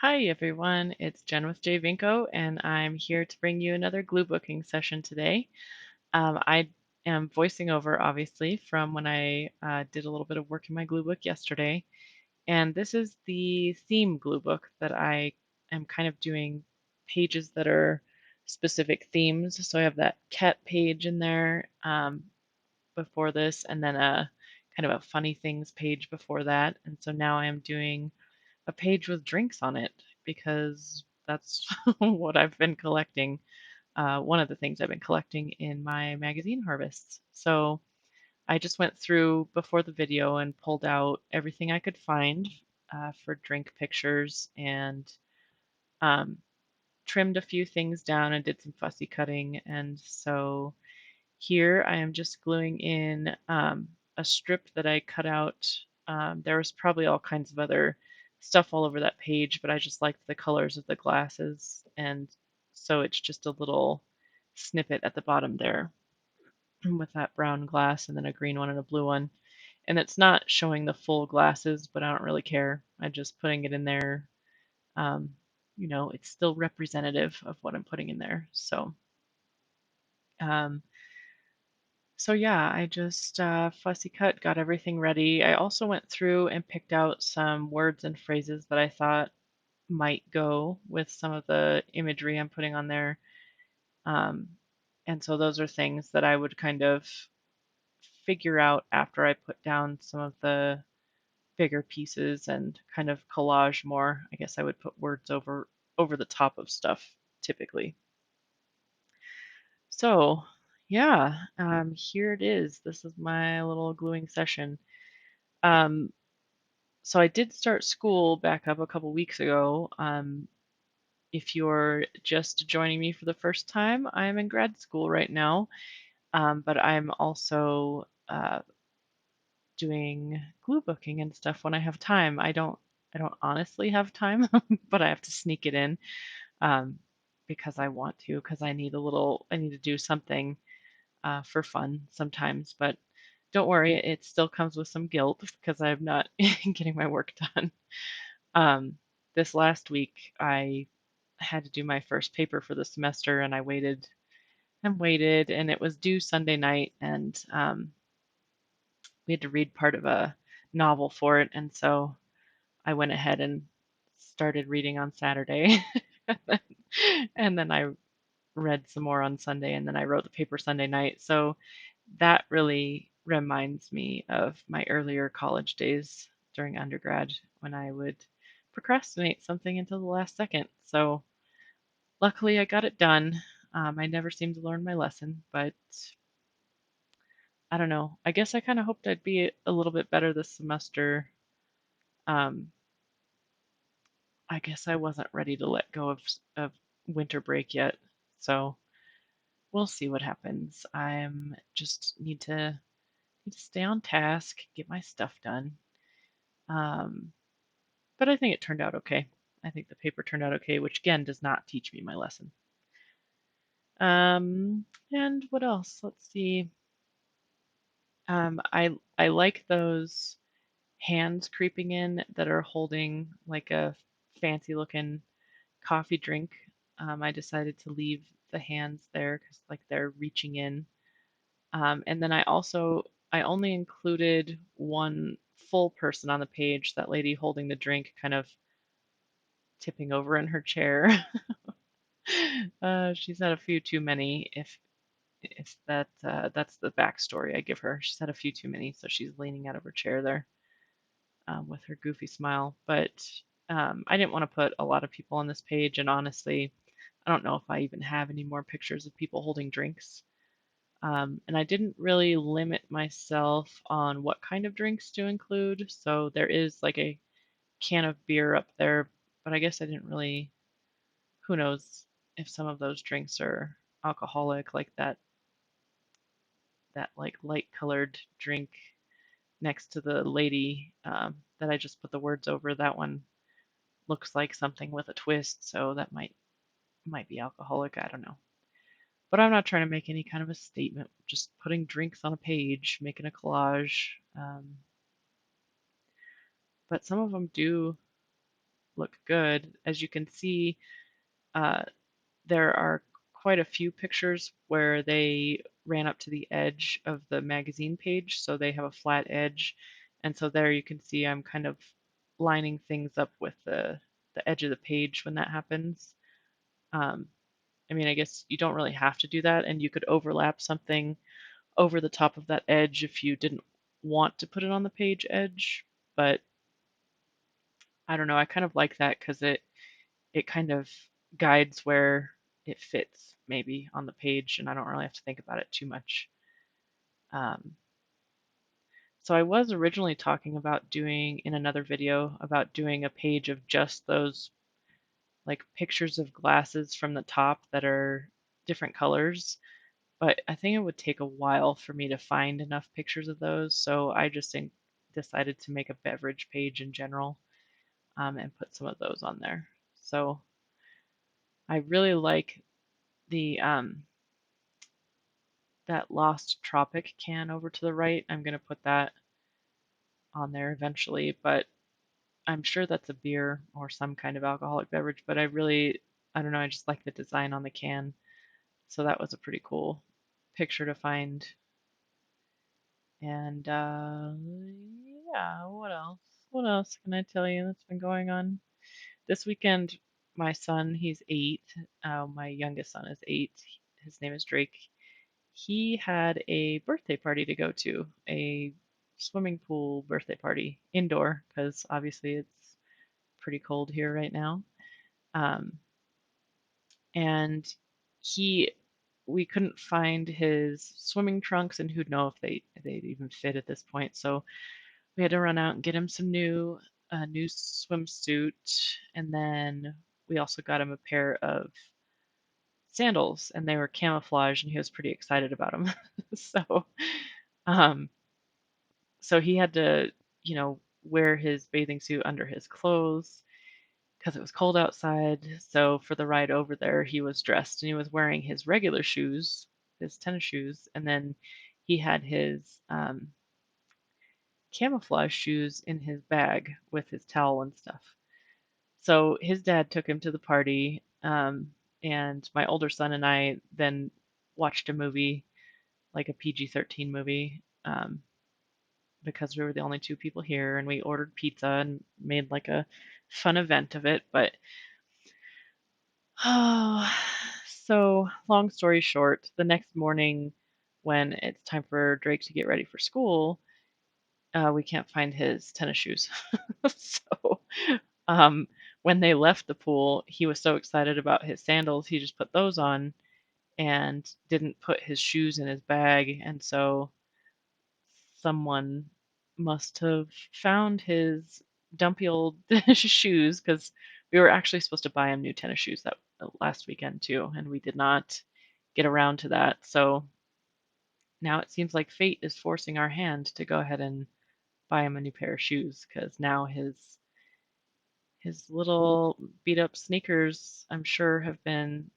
Hi everyone, it's Jen with J Vinco, and I'm here to bring you another glue booking session today. I am voicing over, obviously, from when I did a little bit of work in my glue book yesterday, and this is the theme glue book that I am kind of doing pages that are specific themes. So I have that cat page in there before this, and then a kind of a funny things page before that, and so now I am doing a page with drinks on it because that's what I've been collecting. One of the things I've been collecting in my magazine harvests. So I just went through before the video and pulled out everything I could find for drink pictures and um, trimmed a few things down and did some fussy cutting. And so here I am just gluing in a strip that I cut out. There was probably all kinds of other stuff all over that page, but I just liked the colors of the glasses, and so it's just a little snippet at the bottom there with that brown glass and then a green one and a blue one. And it's not showing the full glasses, but I don't really care. I'm just putting it in there. Um, it's still representative of what I'm putting in there. Um, So yeah, I just fussy cut, got everything ready. I also went through and picked out some words and phrases that I thought might go with some of the imagery I'm putting on there. Um, and so those are things that I would kind of figure out after I put down some of the bigger pieces and kind of collage more. I guess I would put words over the top of stuff typically. So yeah, here it is. This is my little gluing session. Um, so I did start school back up a couple weeks ago. If you're just joining me for the first time, I'm in grad school right now, but I'm also doing glue booking and stuff when I have time. I don't honestly have time, but I have to sneak it in um, because I want to, because I need to do something for fun sometimes. But don't worry, it still comes with some guilt because I'm not getting my work done. Um, this last week, I had to do my first paper for the semester, and I waited and waited, and it was due Sunday night, and we had to read part of a novel for it, and so I went ahead and started reading on Saturday, and then I read some more on Sunday, and then I wrote the paper Sunday night. So that really reminds me of my earlier college days during undergrad when I would procrastinate something until the last second. So luckily I got it done. I never seemed to learn my lesson, but I don't know. I guess I kind of hoped I'd be a little bit better this semester. Um, I guess I wasn't ready to let go of winter break yet. So we'll see what happens. I'm just need to stay on task, get my stuff done. Um, but I think it turned out okay. I think the paper turned out okay, which again does not teach me my lesson. And what else? Let's see. I like those hands creeping in that are holding like a fancy looking coffee drink. I decided to leave the hands there because like they're reaching in. And then I only included one full person on the page, that lady holding the drink kind of tipping over in her chair. She's had a few too many, if that's the backstory I give her. She's had a few too many, so she's leaning out of her chair there with her goofy smile. But I didn't want to put a lot of people on this page, and honestly, I don't know if I even have any more pictures of people holding drinks. And I didn't really limit myself on what kind of drinks to include. So there is like a can of beer up there, but I guess I didn't really, who knows if some of those drinks are alcoholic, like that like light colored drink next to the lady that I just put the words over. That one looks like something with a twist, so that might be alcoholic. I don't know. But I'm not trying to make any kind of a statement, just putting drinks on a page, making a collage. But some of them do look good. As you can see, uh, there are quite a few pictures where they ran up to the edge of the magazine page, so they have a flat edge. And so there you can see I'm kind of lining things up with the edge of the page when that happens. Um, I mean, I guess you don't really have to do that, and you could overlap something over the top of that edge if you didn't want to put it on the page edge. But I don't know, I kind of like that because it kind of guides where it fits maybe on the page, and I don't really have to think about it too much. Um, so I was originally talking about doing in another video about doing a page of just those like pictures of glasses from the top that are different colors, but I think it would take a while for me to find enough pictures of those, so I just decided to make a beverage page in general, and put some of those on there. So I really like the that Lost Tropic can over to the right. I'm going to put that on there eventually, but I'm sure that's a beer or some kind of alcoholic beverage, but I don't know, I just like the design on the can. So that was a pretty cool picture to find. And yeah, what else? What else can I tell you that's been going on? This weekend, my son, he's 8. My youngest son is 8. His name is Drake. He had a birthday party to go to, a swimming pool birthday party, indoor, because obviously it's pretty cold here right now. Um, and he, we couldn't find his swimming trunks, and who'd know if they'd even fit at this point. So we had to run out and get him some new swimsuit, and then we also got him a pair of sandals, and they were camouflage, and he was pretty excited about them. So, um, so he had to, wear his bathing suit under his clothes because it was cold outside. So for the ride over there, he was dressed and he was wearing his regular shoes, his tennis shoes, and then he had his camouflage shoes in his bag with his towel and stuff. So his dad took him to the party, and my older son and I then watched a movie, like a PG-13 movie, because we were the only two people here, and we ordered pizza and made like a fun event of it. But oh, so long story short, the next morning when it's time for Drake to get ready for school, we can't find his tennis shoes. So um, when they left the pool, he was so excited about his sandals, he just put those on and didn't put his shoes in his bag. And so someone must have found his dumpy old shoes because we were actually supposed to buy him new tennis shoes that last weekend too, and we did not get around to that. So now it seems like fate is forcing our hand to go ahead and buy him a new pair of shoes because now his little beat up sneakers, I'm sure, have been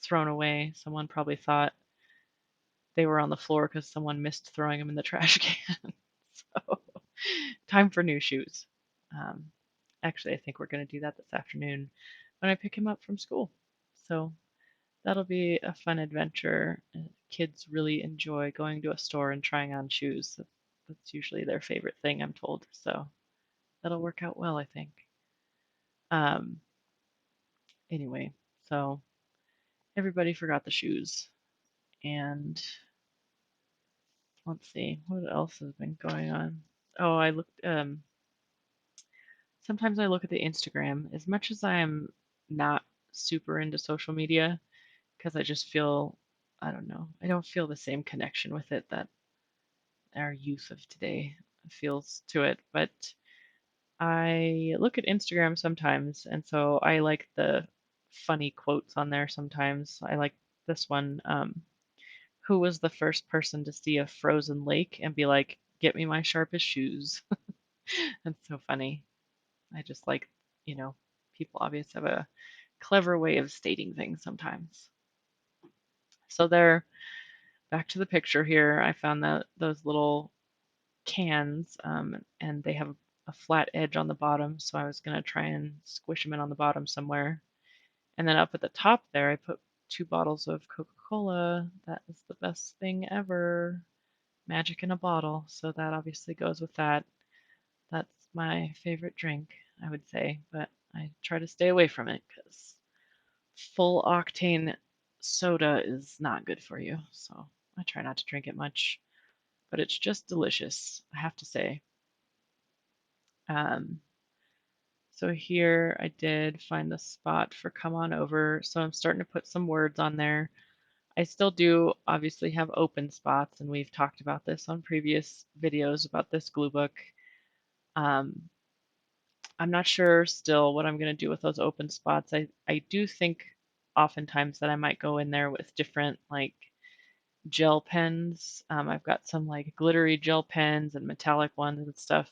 thrown away. Someone probably thought they were on the floor because someone missed throwing them in the trash can. So time for new shoes. Um, Actually, I think we're going to do that this afternoon when I pick him up from school. So that'll be a fun adventure. Kids really enjoy going to a store and trying on shoes. That's usually their favorite thing, I'm told. So that'll work out well, I think. Um, anyway, so everybody forgot the shoes. And let's see, what else has been going on? Oh, I looked, sometimes I look at the Instagram. As much as I am not super into social media, because I just feel, I don't know, I don't feel the same connection with it that our youth of today feels to it. But I look at Instagram sometimes, and so I like the funny quotes on there sometimes. I like this one. Who was the first person to see a frozen lake and be like, "Get me my sharpest shoes"? That's so funny. I just like, you know, people obviously have a clever way of stating things sometimes. So there, back to the picture here. I found that those little cans, and they have a flat edge on the bottom, so I was gonna try and squish them in on the bottom somewhere. And then up at the top there, I put 2 bottles of Coca-Cola. That is the best thing ever. Magic in a bottle. So that obviously goes with that. That's my favorite drink, I would say, but I try to stay away from it because full octane soda is not good for you. So I try not to drink it much, but it's just delicious, I have to say. Um, so here I did find the spot for come on over. So I'm starting to put some words on there. I still do obviously have open spots, and we've talked about this on previous videos about this glue book. Um, I'm not sure still what I'm going to do with those open spots. I do think oftentimes that I might go in there with different like gel pens. I've got some like glittery gel pens and metallic ones and stuff.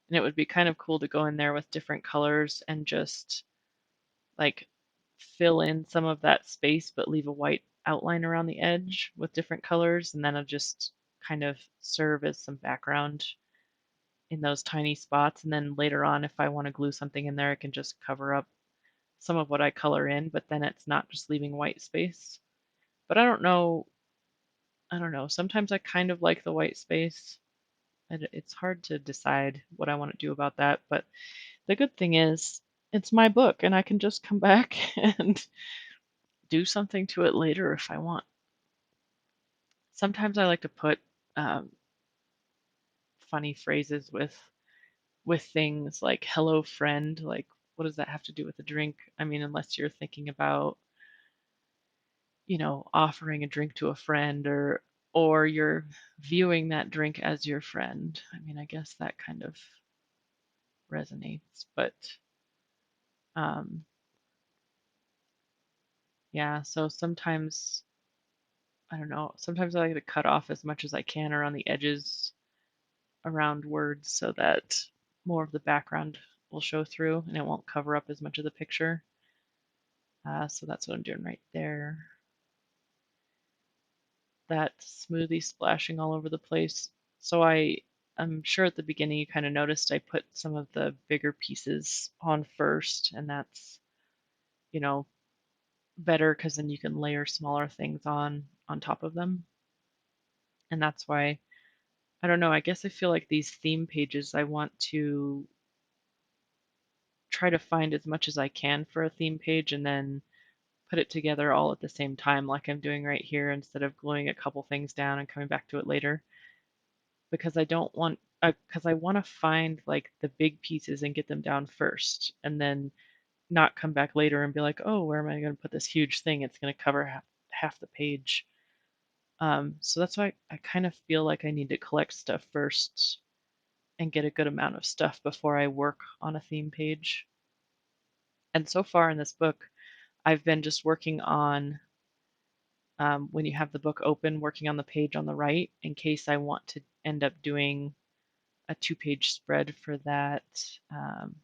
And it would be kind of cool to go in there with different colors and just like fill in some of that space, but leave a white outline around the edge with different colors. And then I'll just kind of serve as some background in those tiny spots. And then later on, if I want to glue something in there, I can just cover up some of what I color in, but then it's not just leaving white space. But I don't know. I don't know. Sometimes I kind of like the white space. It's hard to decide what I want to do about that. But the good thing is, it's my book, and I can just come back and do something to it later if I want. Sometimes I like to put um, funny phrases with things like "hello friend." Like, what does that have to do with a drink? I mean, unless you're thinking about, offering a drink to a friend or you're viewing that drink as your friend. I mean, I guess that kind of resonates, but um, yeah. So sometimes I don't know. Sometimes I like to cut off as much as I can around the edges around words so that more of the background will show through and it won't cover up as much of the picture. So that's what I'm doing right there. That smoothie splashing all over the place. So I'm sure at the beginning you kind of noticed I put some of the bigger pieces on first, and that's, you know, better because then you can layer smaller things on top of them. And that's why I don't know, I guess I feel like these theme pages I want to try to find as much as I can for a theme page and then put it together all at the same time like I'm doing right here instead of gluing a couple things down and coming back to it later. Because I don't want because I want to find like the big pieces and get them down first, and then not come back later and be like, oh, where am I going to put this huge thing? It's going to cover half the page. So that's why I kind of feel like I need to collect stuff first and get a good amount of stuff before I work on a theme page. And so far in this book, I've been just working on when you have the book open, working on the page on the right in case I want to end up doing a 2-page spread for that um,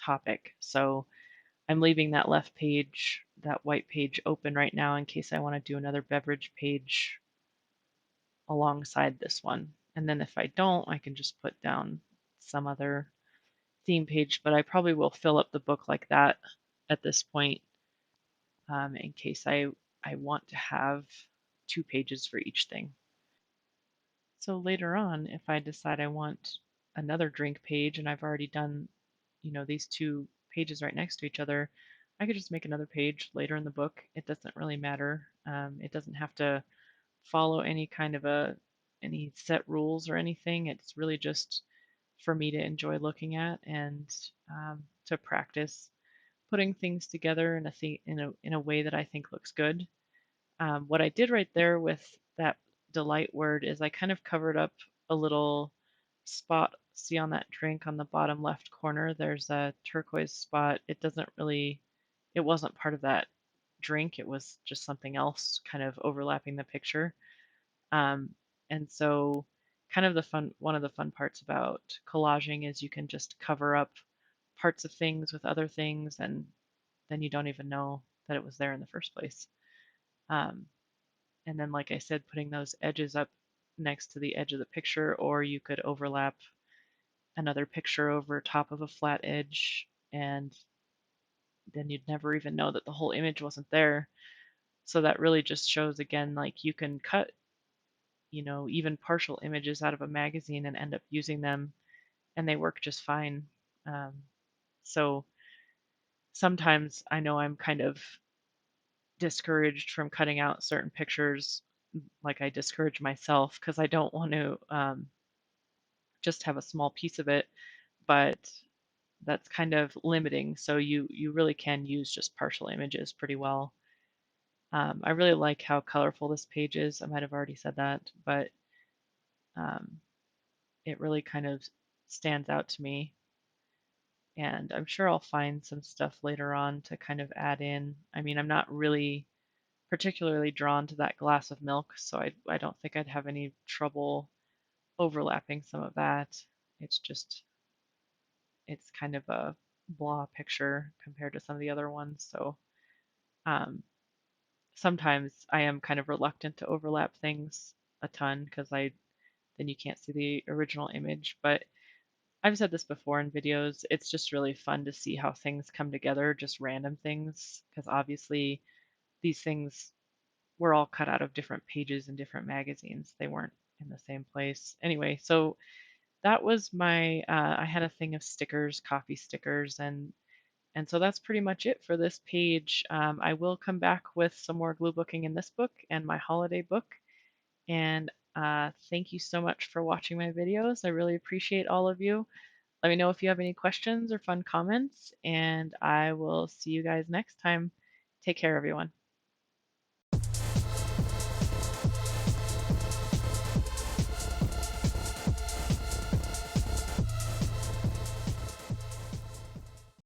topic. So I'm leaving that left page, that white page open right now in case I want to do another beverage page alongside this one. And then if I don't, I can just put down some other theme page, but I probably will fill up the book like that at this point in case I want to have 2 pages for each thing. So later on, if I decide I want another drink page and I've already done, these 2 pages right next to each other, I could just make another page later in the book. It doesn't really matter. It doesn't have to follow any kind of any set rules or anything. It's really just for me to enjoy looking at and to practice putting things together in a way that I think looks good. What I did right there with that delight word is I kind of covered up a little spot. See on that drink on the bottom left corner, there's a turquoise spot. It wasn't part of that drink. It was just something else kind of overlapping the picture. Um, and so kind of one of the fun parts about collaging is you can just cover up parts of things with other things and then you don't even know that it was there in the first place. Um, and then, like I said, putting those edges up next to the edge of the picture, or you could overlap another picture over top of a flat edge, and then you'd never even know that the whole image wasn't there. So that really just shows again, like you can cut, even partial images out of a magazine and end up using them, and they work just fine. Um, so sometimes I know I'm kind of discouraged from cutting out certain pictures, like I discourage myself because I don't want to just have a small piece of it, but that's kind of limiting. So you really can use just partial images pretty well. I really like how colorful this page is. I might have already said that, but um, it really kind of stands out to me. And I'm sure I'll find some stuff later on to kind of add in. I mean, I'm not really particularly drawn to that glass of milk, so I don't think I'd have any trouble overlapping some of that. It's just, it's kind of a blah picture compared to some of the other ones. So um, sometimes I am kind of reluctant to overlap things a ton because then you can't see the original image. But I've said this before in videos, it's just really fun to see how things come together, just random things, because obviously these things were all cut out of different pages in different magazines. They weren't in the same place. Anyway, so that was I had a thing of stickers, coffee stickers, and so that's pretty much it for this page. I will come back with some more glue booking in this book and my holiday book. And thank you so much for watching my videos. I really appreciate all of you. Let me know if you have any questions or fun comments, and I will see you guys next time. Take care, everyone.